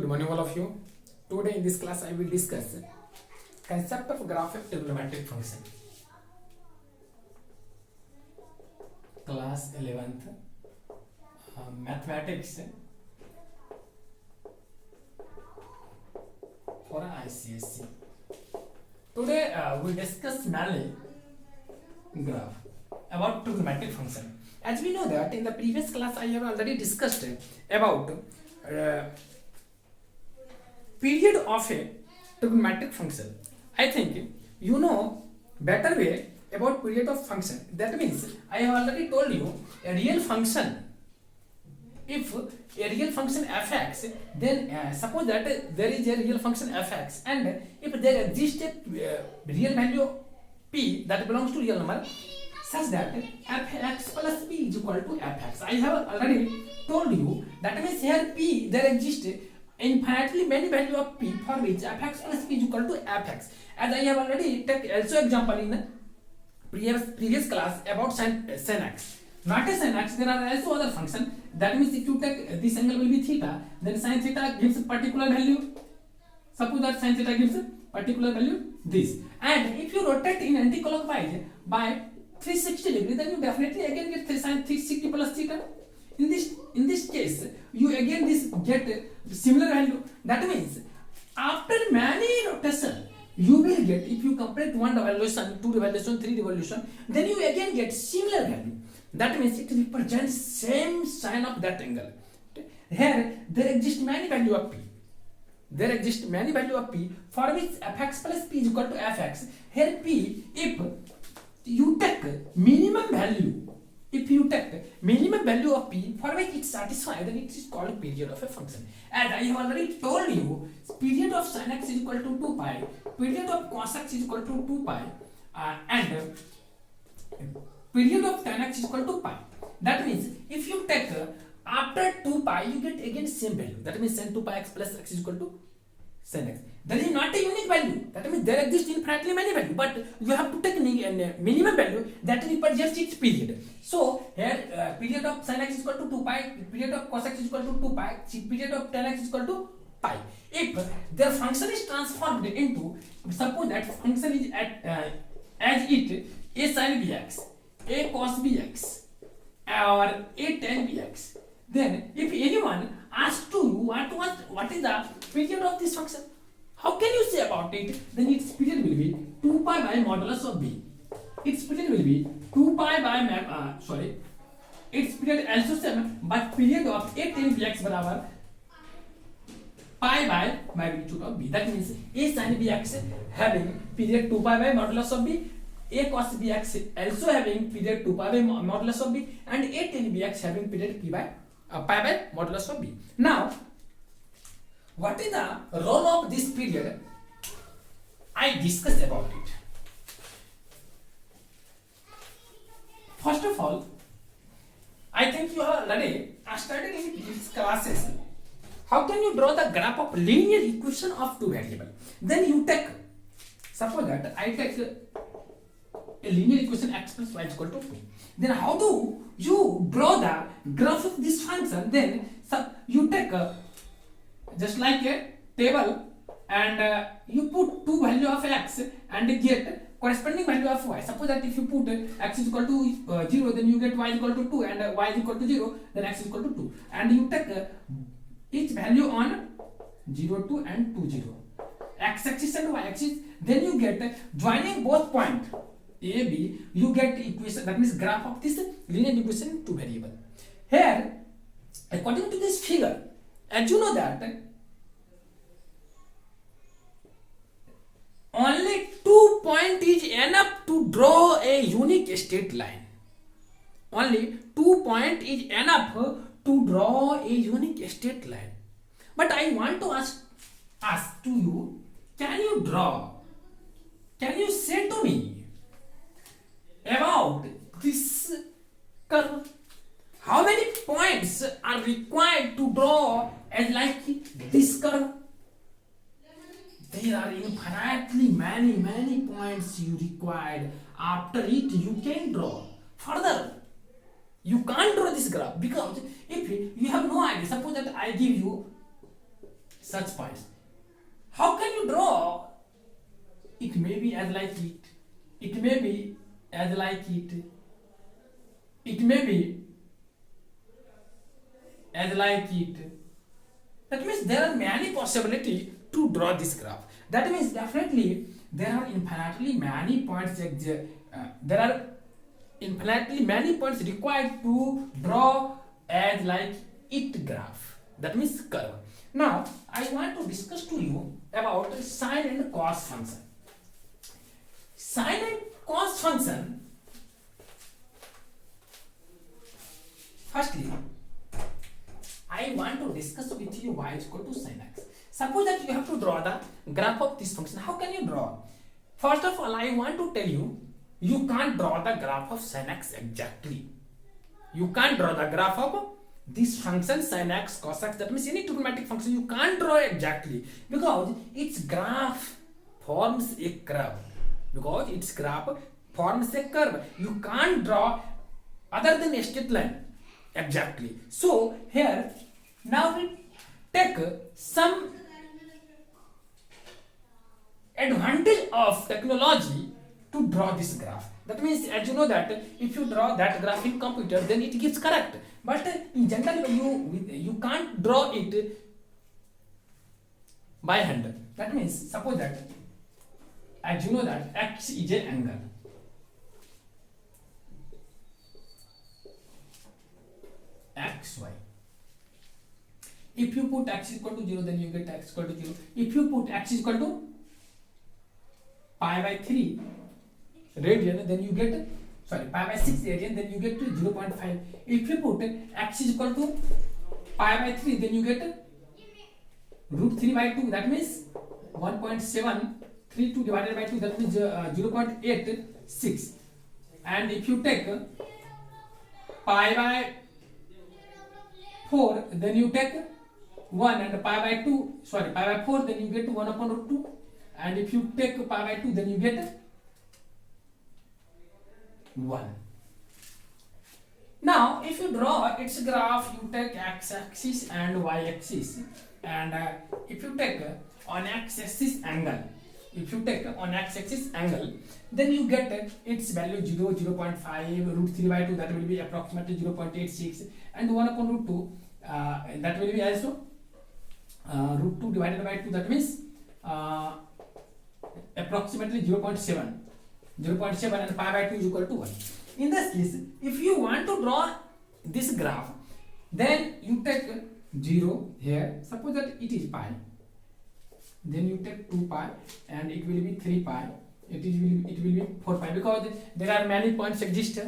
morning all of you. Today in this class I will discuss concept of graph of trigonometric function. Class 11th mathematics for ICSE. Today we discuss mainly graph about trigonometric function. As we know that in the previous class I have already discussed about period of a trigonometric function. I think you know better way about period of function. That means I have already told you a real function. If a real function fx, then suppose that there is a real function fx, and if there exists a real value p that belongs to real number, such that fx plus p is equal to fx. I have already told you that means here p there exists infinitely many value of p for which fx plus p is equal to fx. As I have already taken also example in the previous class about sin x. Not a sin x, there are also other function. That means if you take this angle will be theta, then sin theta gives a particular value. Suppose that sin theta gives a particular value this. And if you rotate in anti-clockwise by 360 degree, then you definitely again get sin 360 plus theta. In this case, you again get similar value. That means after many rotation, you will get, if you complete one revolution, two revolution, three revolution, then you again get similar value. That means it represents same sign of that angle. Here there exist many value of p. There exist many value of p for which fx plus p is equal to fx. Here p, if you take minimum value, of p for which it satisfies, then it is called period of a function. As I have already told you, period of sin x is equal to 2 pi, period of cos x is equal to 2 pi, and period of tan x is equal to pi. That means if you take after 2 pi, you get again same value. That means sin 2 pi x plus x is equal to sin x. That is not a unique value. That means there exists infinitely many value, but you have to take a minimum value that represents its period. So here period of sin x is equal to 2 pi, period of cos x is equal to 2 pi, period of tan x is equal to pi. If their function is transformed into, suppose that function is at as it a sin bx, a cos bx, or a tan bx, then if anyone asks to you what is the period of this function, how can you say about it? Then its period will be 2 pi by modulus of b. Its period will be 2 pi by its period also same, but period of a tan bx बराबर pi by magnitude of b. That means a sin bx having period 2 pi by modulus of b, a cos bx also having period 2 pi by modulus of b, and a tan bx having period pi by modulus of b. Now, what is the role of this period? I discussed about it. First of all, I think you have already studied in these classes. How can you draw the graph of linear equation of two variables? Then you take, suppose that I take a linear equation x plus y is equal to 2. Then how do you draw the graph of this function? Then you take just like a table, and you put two value of x and get corresponding value of y. Suppose that if you put x is equal to 0, then you get y is equal to 2, and y is equal to 0, then x is equal to 2. And you take each value on 0, 2 and 2, 0. X axis and y axis. Then you get joining both points a, b, you get equation, that means graph of this linear equation in two variable. Here, according to this figure, as you know that only 2 points is enough to draw a unique straight line. Only 2 points is enough to draw a unique straight line. But I want to ask to you, can you say to me about this curve? How many points are required to draw as like this curve? There are infinitely many points you required. After it, you can draw. Further, you can't draw this graph because if you have no idea, suppose that I give you such points. How can you draw? It may be as like it. It may be as like it. It may be as like it. That means there are many possibilities to draw this graph. That means definitely there are infinitely many points. There are infinitely many points required to draw as like it graph. That means curve. Now I want to discuss to you about sine and cos function. Sine and cos function. Firstly, I want to discuss with you y is equal to sin x. Suppose that you have to draw the graph of this function. How can you draw? First of all, I want to tell you, you can't draw the graph of sin x exactly. You can't draw the graph of this function sin x cos x. That means any trigonometric function you can't draw exactly because its graph forms a curve. Because its graph forms a curve. You can't draw other than a straight line exactly. So here now we take some advantage of technology to draw this graph. That means, as you know that if you draw that graph in computer, then it gives correct. But in general, you can't draw it by hand. That means, suppose that, as you know that x is an angle. XY. If you put x is equal to 0, then you get x equal to 0. If you put x is equal to pi by 3 radian, then you get, pi by 6 radian, then you get to 0.5. If you put x is equal to pi by 3, then you get root 3 by 2, that means 1.732 divided by 2, that means 0.86. And if you take pi by 4, then you take 1, and pi by 4, then you get 1 upon root 2. And if you take pi by 2, then you get 1. Now, if you draw its graph, you take x-axis and y-axis. And if you take on x-axis angle, then you get its value 0, 0.5, root 3 by 2, that will be approximately 0.86, and 1 upon root 2, that will be also root 2 divided by 2, that means approximately 0.7, and pi by 2 is equal to 1. In this case, if you want to draw this graph, then you take 0 here, suppose that it is pi, then you take 2 pi, and it will be 3 pi, it will be 4 pi, because there are many points exist,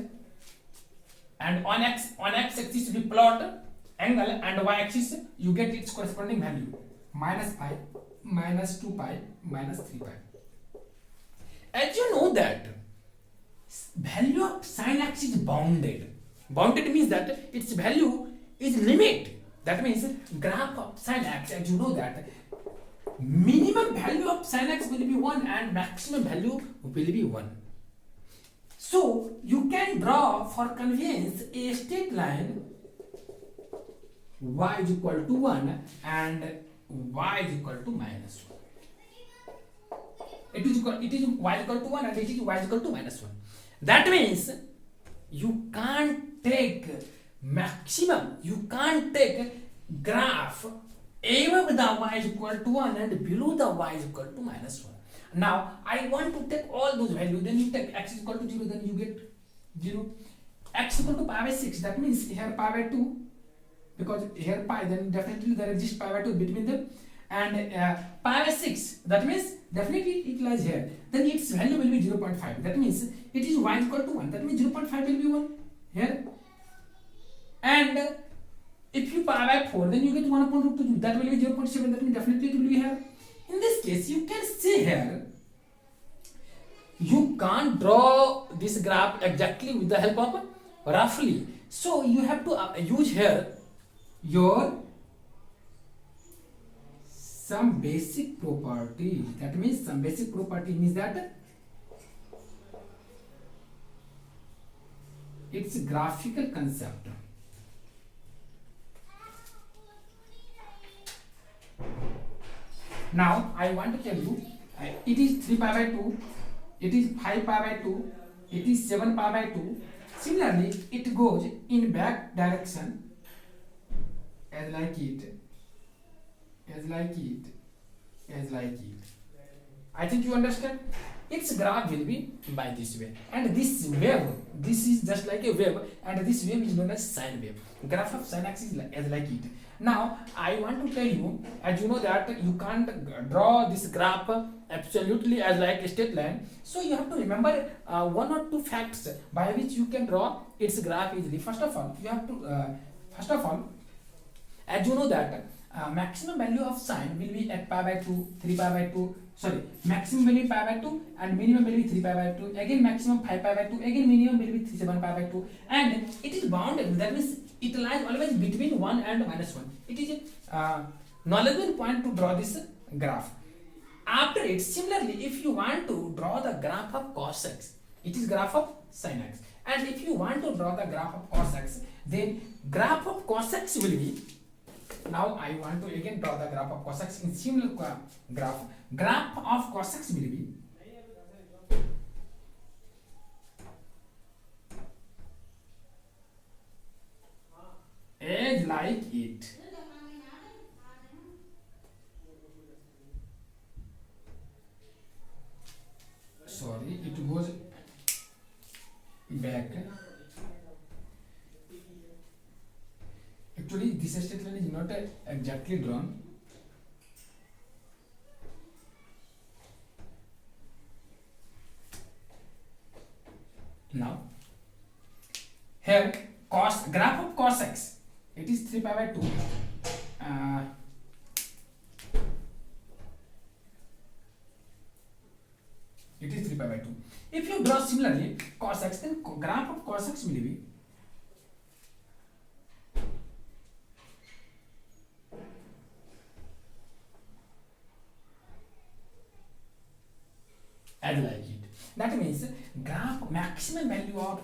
and on x axis we plot angle, and y axis you get its corresponding value, minus pi, minus 2 pi, minus 3 pi. As you know that value of sin x is bounded. Bounded means that its value is limit. That means graph of sin x, as you know that minimum value of sin x will be 1 and maximum value will be 1. So you can draw for convenience a straight line y is equal to 1 and y is equal to minus 1. It is y is equal to 1 and it is y is equal to minus 1. That means you can't take maximum, you can't take graph above the y is equal to 1 and below the y is equal to minus 1. Now I want to take all those values, then you take x is equal to 0, then you get 0. X equal to pi by 6, that means here pi by 2, because here pi, then definitely there exists pi by 2 between them, and pi by 6, that means definitely it lies here, then its value will be 0.5, that means it is y equal to 1, that means 0.5 will be 1 here, and if you pi by 4, then you get 1 upon root 2, that will be 0.7, that means definitely it will be here. In this case, you can see here, you can't draw this graph exactly with the help of roughly, so you have to use here your some basic property. That means some basic property means that it's a graphical concept. Now I want to tell you, it is 3 pi by 2, it is 5 pi by 2, it is 7 pi by 2. Similarly, it goes in back direction as like it, as like it, as like it. I think you understand. Its graph will be by this way, and this wave, this is just like a wave, and this wave is known as sine wave. Graph of sine axis is as like it. Now I want to tell you, as you know that you can't draw this graph absolutely as like a straight line, so you have to remember one or two facts by which you can draw its graph easily. First of all, you have to as you know that maximum value of sine will be at pi by 2, 3 pi by 2, sorry, maximum value pi by 2 and minimum value 3 pi by 2, again maximum 5 pi by 2, again minimum value 7 pi by 2, and it is bounded, that means it lies always between 1 and minus 1. It is a knowledgeable point to draw this graph. After it, similarly, if you want to draw the graph of cos x, it is graph of sin x, and if you want to draw the graph of cos x, then graph of cos x will be, now I want to again draw the graph of cos x in similar graph. Graph of cos x will be as like it. Sorry, it goes back. Actually, this straight line is not exactly drawn. Now, here graph of cos x, it is 3 pi by 2. It is 3 pi by 2. If you draw similarly cos x, then graph of cos x will be as like it. That means graph maximum value of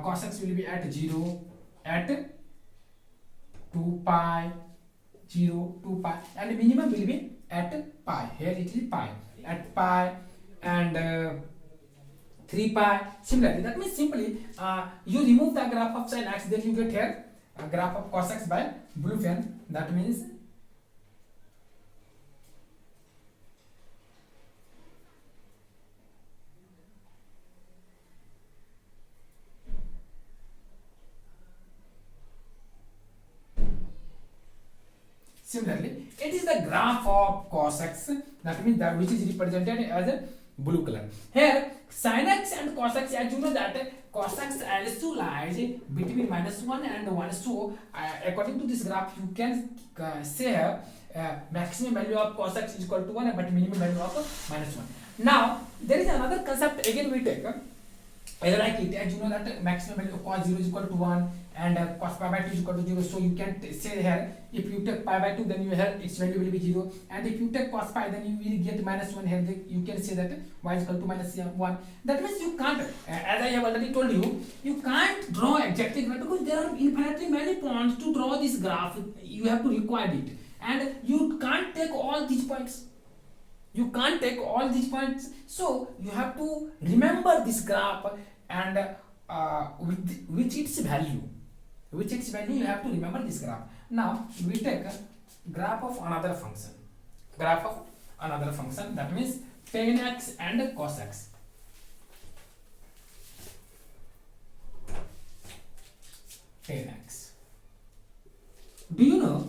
cos x will be at 0, at 2 pi, 0, 2 pi, and minimum will be at pi. Here it is pi, at pi and 3 pi. Similarly, that means simply you remove the graph of sin x, then you get here a graph of cos x by blue pen. That means similarly, it is the graph of cos x, that means that which is represented as a blue color. Here, sin x and cos x, as you know that cos x also lies between -1 and 1. So, according to this graph, you can say maximum value of cos x is equal to 1, but minimum value of -1. Now, there is another concept again we take. Either like it, as you know that maximum value of cos 0 is equal to 1 and cos pi by 2 is equal to 0. So you can say here, if you take pi by 2, then you here its value will be 0, and if you take cos pi, then you will get -1. Here you can say that y is equal to -1. That means you can't, as I have already told you, you can't draw exactly because there are infinitely many points to draw this graph. You have to require it, and you can't take all these points. You can't take all these points, so you have to remember this graph and with its value. With its value, you have to remember this graph. Now we take a graph of another function. Graph of another function, that means tan x and cos x. Tan x. Do you know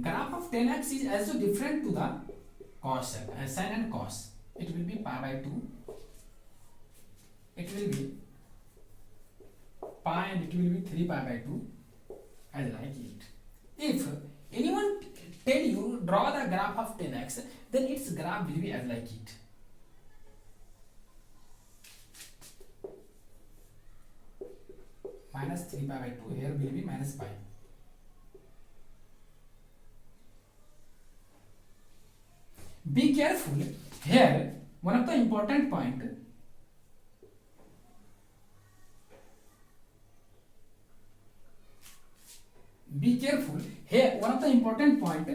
graph of tan x is also different to the cos and sin and cos? It will be pi by 2. It will be pi and it will be 3 pi by 2, as like it. If anyone tell you draw the graph of tan x, then its graph will be as like it. Minus 3 pi by 2, here will be minus pi. Be careful here, one of the important point. Be careful here, one of the important point.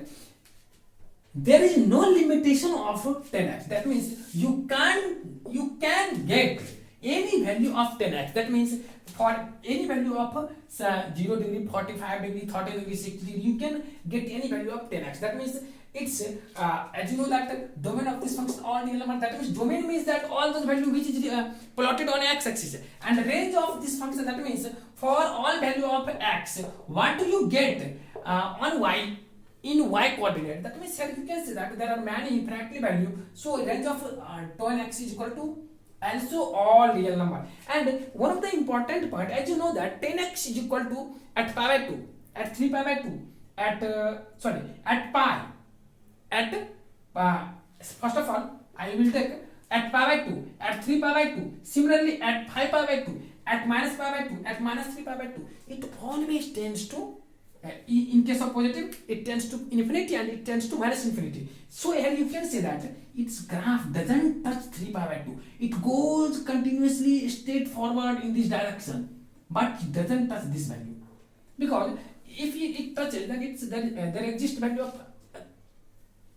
there is no limitation of 10x. That means you can get any value of 10x. That means for any value of 0 degree, 45 degree, 30 degree, 60 degree, you can get any value of 10x. That means it's as you know that domain of this function all real number. That means domain means that all those value which is plotted on x-axis, and range of this function, that means for all value of x, what do you get on y in y coordinate. That means here you can see that there are many infinitely value, so range of tan x is equal to also all real number. And one of the important point, as you know that 10x is equal to at pi by 2, at 3 pi by 2, at at pi, at first of all I will take at pi by 2, at 3 pi by 2, similarly at 5 pi by 2, at minus pi by 2, at minus 3 pi by 2. It always tends to in case of positive, it tends to infinity and it tends to minus infinity. So here you can say that its graph doesn't touch 3 pi by 2. It goes continuously straight forward in this direction, but it doesn't touch this value, because if it touches, then it's there exists value of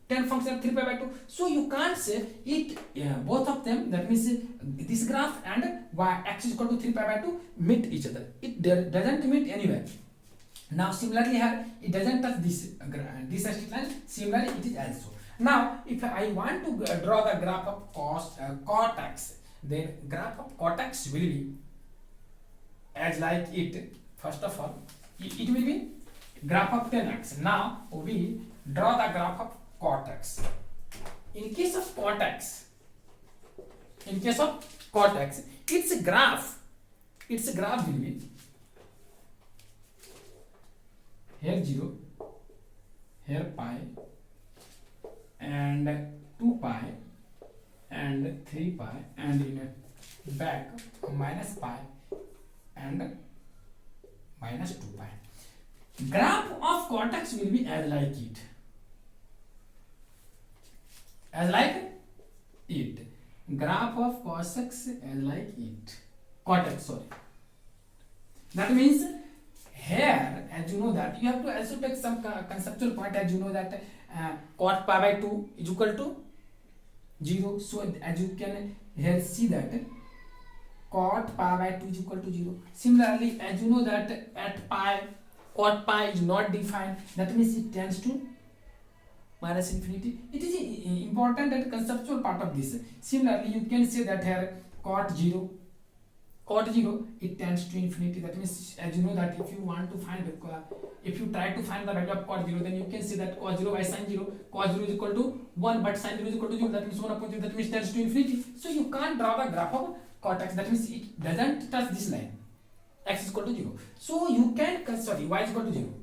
10 function 3 pi by 2. So you can't say it both of them, that means this graph and y x is equal to 3 pi by 2 meet each other. It doesn't meet anywhere. Now similarly here it doesn't touch this straight line. Similarly it is also. Now if I want to draw the graph of cot x, then graph of cot x will be as like it. First of all, it will be graph of 10x. Now we draw the graph of cot x. In case of cot x, its graph will be here 0, here pi, and 2 pi, and 3 pi, and in back minus pi and minus 2 pi. Graph of cot x will be as like it. As like it. Graph of cos x as like it. Cot x, sorry. That means here, as you know that, you have to also take some conceptual point. As you know that cot pi by 2 is equal to 0. So as you can here see that cot pi by 2 is equal to 0. Similarly, as you know that at pi, cot pi is not defined. That means it tends to minus infinity. It is important and conceptual part of this. Similarly, you can say that here cot 0, it tends to infinity. That means, as you know that if you want to find if you try to find the value of cot 0, then you can say that cos 0 by sin 0, cos 0 is equal to 1, but sin 0 is equal to 0. That means 1 upon 0. That means tends to infinity. So you can't draw the graph of cot x. That means it doesn't touch this line. X is equal to 0. So you can y is equal to 0.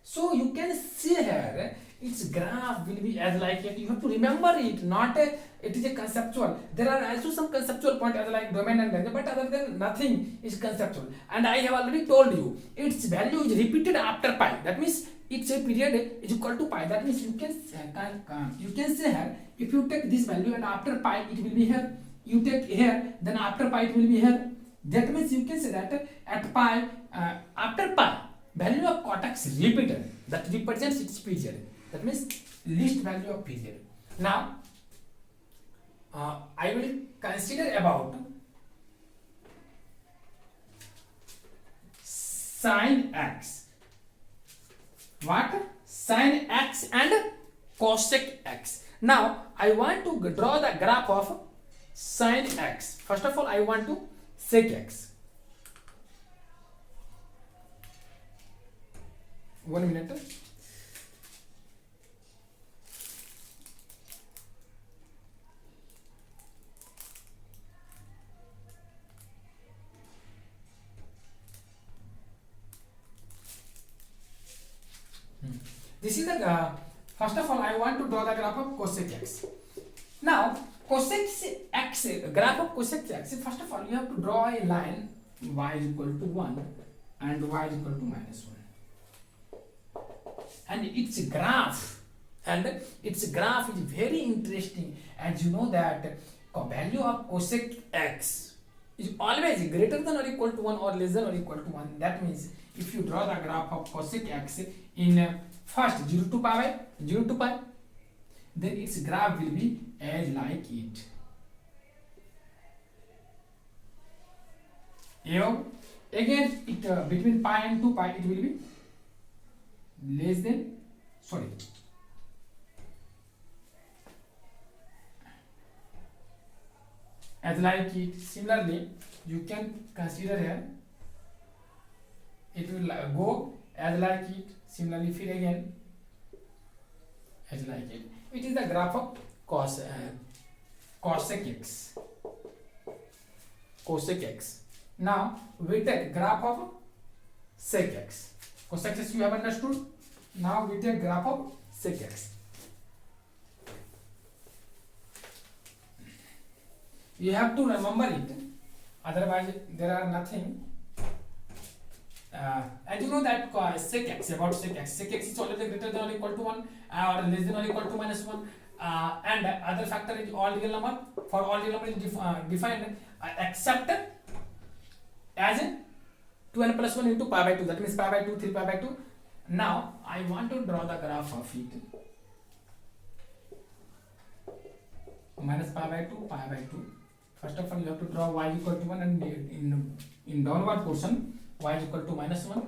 So you can see here its graph will be as like it. You have to remember it, not it is a conceptual. There are also some conceptual point as like domain and range, but other than nothing is conceptual. And I have already told you its value is repeated after pi. That means its a period is equal to pi. That means you can say here, if you take this value and after pi it will be here. You take here, then after pi it will be here. That means you can say that at pi, after pi, value of cot x repeated. That represents its period. That means least value of period. Now I will consider about sin x. What? Sin x and cosec x. Now I want to draw the graph of sin x. First of all, I want to sec x. 1 minute. This is the first of all I want to draw the graph of cosec x. Now cosec x, graph of cosec x, first of all you have to draw a line y is equal to 1 and y is equal to minus 1. And its graph is very interesting. As you know that value of cosec x is always greater than or equal to 1 or less than or equal to 1. That means if you draw the graph of cosec x in first 0 to pi, then its graph will be as like it. Here again it between pi and 2 pi it will be less than, sorry, as like it. Similarly you can consider here it will go as like it. Similarly फिर again as like it. It is the graph of cosec x. Cosec x. Now we take graph of sec x. Cosec x you have understood. Now we take graph of sec x. You have to remember it, otherwise there are nothing. And you know that sec x, about sec x is always greater than or equal to 1 or less than or equal to minus 1, and other factor is all real number. For all real number is defined except as 2n plus 1 into pi by 2, that means pi by 2, 3 pi by 2. Now I want to draw the graph of it. Minus pi by 2, pi by 2. First of all you have to draw y equal to 1, and in downward portion y is equal to minus 1.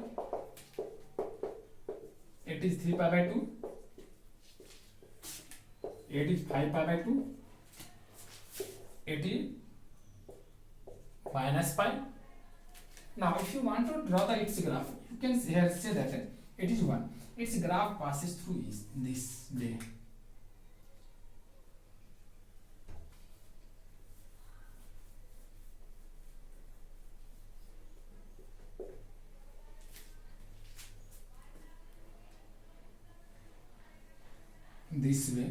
It is 3 pi by 2. It is 5 pi by 2. It is minus pi. Now if you want to draw the its graph, you can say that it is 1. Its graph passes through this way. This way.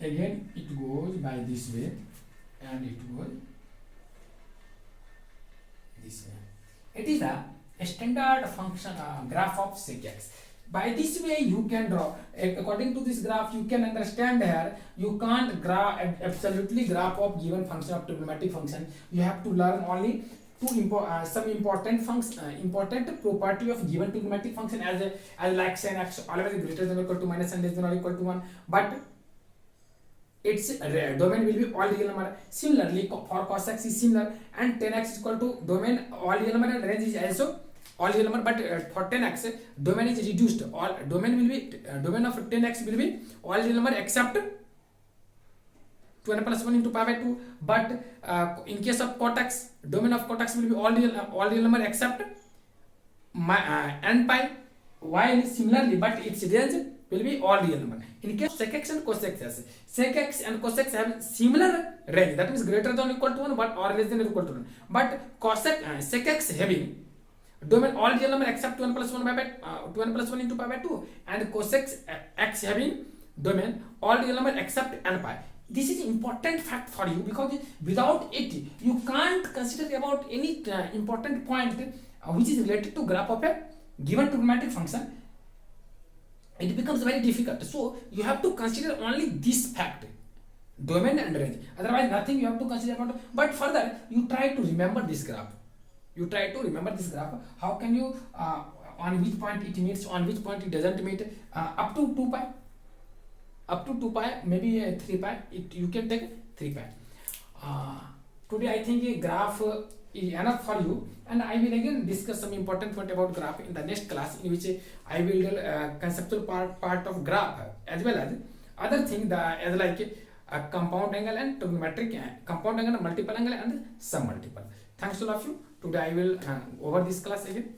Again it goes by this way, and it goes this way. It is a standard function graph of sec x. By this way you can draw. According to this graph you can understand here you can't absolutely graph of given function of trigonometric function. You have to learn only some important property of given trigonometric function, as like sin x always greater than or equal to minus and less than or equal to 1, but its domain will be all real number. Similarly for cos x is similar, and 10x is equal to domain all real number and range is also all real number, but for 10x domain is reduced. All domain will be domain of 10x will be all real number except 2n plus 1 into pi by 2, but in case of cot x, domain of cot x will be all real number except n pi. While similarly, but its range will be all real number. In case of sec x and cos x, sec x and cos x have similar range, that means greater than or equal to 1, but or less than or equal to 1. But sec x having domain all real number except 2n plus 1 2n plus 1 into pi by 2, and cos x having domain all real number except n pi. This is important fact for you, because without it you can't consider about any important point which is related to graph of a given trigonometric function. It becomes very difficult. So you have to consider only this fact, domain and range. Otherwise nothing you have to consider about. But further you try to remember this graph. How can you on which point it meets, on which point it doesn't meet, up to 2 pi. Up to 2 pi, maybe 3 pi, you can take 3 pi. Today I think a graph is enough for you, and I will again discuss some important point about graph in the next class, in which I will do conceptual part of graph, as well as other thing as like a compound angle and trigonometric compound angle, multiple angle and sum multiple. Thanks to all of you. Today I will over this class again.